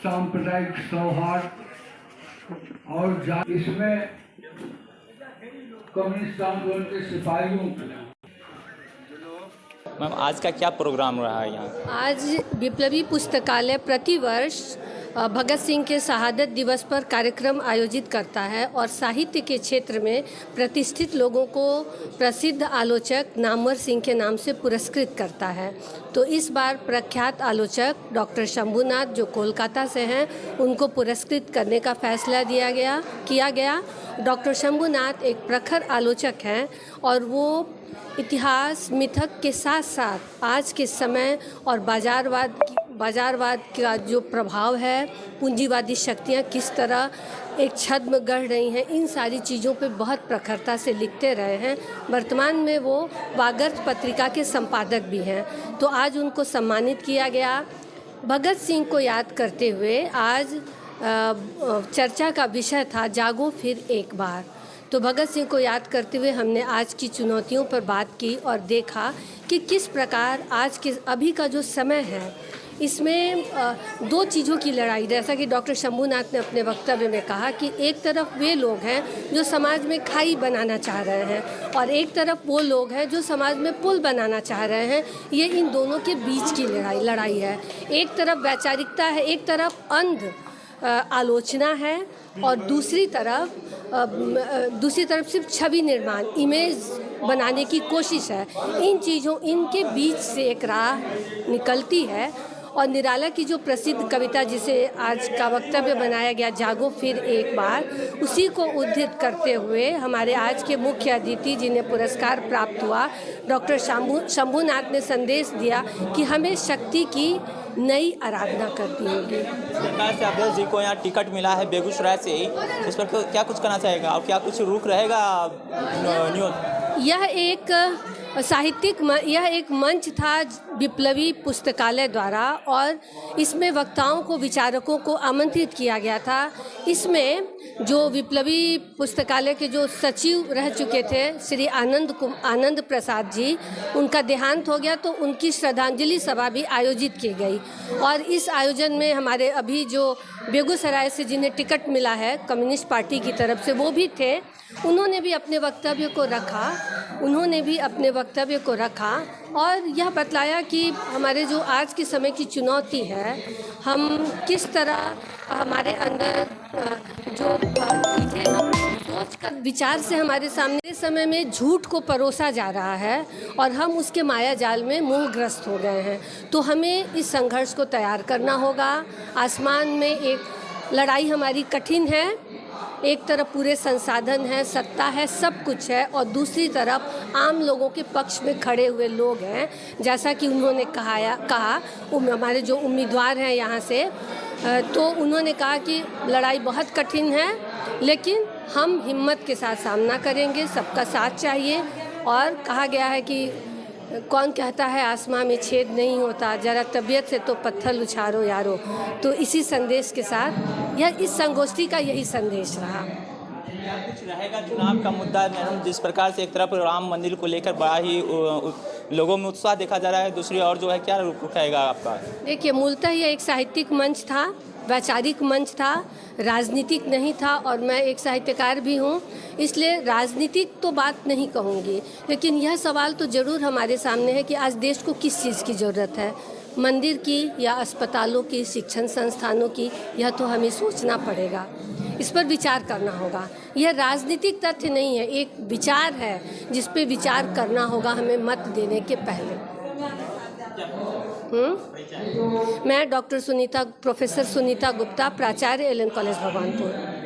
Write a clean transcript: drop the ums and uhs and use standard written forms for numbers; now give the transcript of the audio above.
सांप्रदायिक सौहार्द और इसमें कम्युनिस्ट आंदोलन के सिपाहियों के मैम आज का क्या प्रोग्राम रहा है यहाँ? आज विप्लवी पुस्तकालय प्रतिवर्ष भगत सिंह के शहादत दिवस पर कार्यक्रम आयोजित करता है और साहित्य के क्षेत्र में प्रतिष्ठित लोगों को प्रसिद्ध आलोचक नामवर सिंह के नाम से पुरस्कृत करता है। तो इस बार प्रख्यात आलोचक डॉक्टर शंभूनाथ जो कोलकाता से हैं उनको पुरस्कृत करने का फैसला किया गया। डॉक्टर शंभूनाथ एक प्रखर आलोचक हैं और वो इतिहास मिथक के साथ साथ आज के समय और बाजारवाद का जो प्रभाव है, पूंजीवादी शक्तियाँ किस तरह एक छद्म गढ़ रही हैं, इन सारी चीज़ों पे बहुत प्रखरता से लिखते रहे हैं। वर्तमान में वो वागर्थ पत्रिका के संपादक भी हैं। तो आज उनको सम्मानित किया गया। भगत सिंह को याद करते हुए आज चर्चा का विषय था जागो फिर एक बार। तो भगत सिंह को याद करते हुए हमने आज की चुनौतियों पर बात की और देखा कि किस प्रकार आज के अभी का जो समय है इसमें दो चीज़ों की लड़ाई, जैसा कि डॉक्टर शंभूनाथ ने अपने वक्तव्य में कहा कि एक तरफ वे लोग हैं जो समाज में खाई बनाना चाह रहे हैं और एक तरफ वो लोग हैं जो समाज में पुल बनाना चाह रहे हैं। ये इन दोनों के बीच की लड़ाई है। एक तरफ वैचारिकता है, एक तरफ अंध आलोचना है और दूसरी तरफ सिर्फ छवि निर्माण, इमेज बनाने की कोशिश है। इनके बीच से एक राह निकलती है और निराला की जो प्रसिद्ध कविता जिसे आज का वक्तव्य बनाया गया जागो फिर एक बार, उसी को उद्धृत करते हुए हमारे आज के मुख्य अतिथि जिन्हें पुरस्कार प्राप्त हुआ डॉक्टर शंभूनाथ ने संदेश दिया कि हमें शक्ति की नई आराधना करती होगी। सरकार से अभय जी को यहाँ टिकट मिला है बेगूसराय से ही, उस पर क्या कुछ करना चाहेगा और क्या कुछ रुख रहेगा न्यूज? यह एक मंच था विप्लवी पुस्तकालय द्वारा और इसमें वक्ताओं को, विचारकों को आमंत्रित किया गया था। इसमें जो विप्लवी पुस्तकालय के जो सचिव रह चुके थे श्री आनंद प्रसाद जी, उनका देहांत हो गया तो उनकी श्रद्धांजलि सभा भी आयोजित की गई। और इस आयोजन में हमारे अभी जो बेगूसराय से जिन्हें टिकट मिला है कम्युनिस्ट पार्टी की तरफ से, वो भी थे। उन्होंने भी अपने वक्तव्य को रखा और यह बतलाया कि हमारे जो आज के समय की चुनौती है, हम किस तरह हमारे अंदर जो चीज़ें हम सोच कर विचार से हमारे सामने समय में झूठ को परोसा जा रहा है और हम उसके माया जाल में मूलग्रस्त हो गए हैं। तो हमें इस संघर्ष को तैयार करना होगा। आसमान में एक लड़ाई हमारी कठिन है, एक तरफ पूरे संसाधन हैं, सत्ता है, सब कुछ है और दूसरी तरफ आम लोगों के पक्ष में खड़े हुए लोग हैं। जैसा कि उन्होंने कहा हमारे जो उम्मीदवार हैं यहाँ से, तो उन्होंने कहा कि लड़ाई बहुत कठिन है लेकिन हम हिम्मत के साथ सामना करेंगे, सबका साथ चाहिए। और कहा गया है कि कौन कहता है आसमां में छेद नहीं होता, जरा तबीयत से तो पत्थर उछालो यारो। तो इसी संदेश के साथ इस संगोष्ठी का यही संदेश रहा। कुछ रहेगा चुनाव का मुद्दा में, जिस प्रकार से एक तरफ राम मंदिर को लेकर बड़ा ही लोगों में उत्साह देखा जा रहा है, दूसरी और जो है क्या रुख रहेगा आपका? देखिए, मूलतः यह एक साहित्यिक मंच था, वैचारिक मंच था, राजनीतिक नहीं था और मैं एक साहित्यकार भी हूँ, इसलिए राजनीतिक तो बात नहीं कहूँगी। लेकिन यह सवाल तो ज़रूर हमारे सामने है कि आज देश को किस चीज़ की ज़रूरत है, मंदिर की या अस्पतालों की, शिक्षण संस्थानों की, यह तो हमें सोचना पड़ेगा, इस पर विचार करना होगा। यह राजनीतिक तथ्य नहीं है, एक विचार है जिस पे विचार करना होगा हमें मत देने के पहले। मैं प्रोफेसर सुनीता गुप्ता, प्राचार्य एलन कॉलेज भगवानपुर।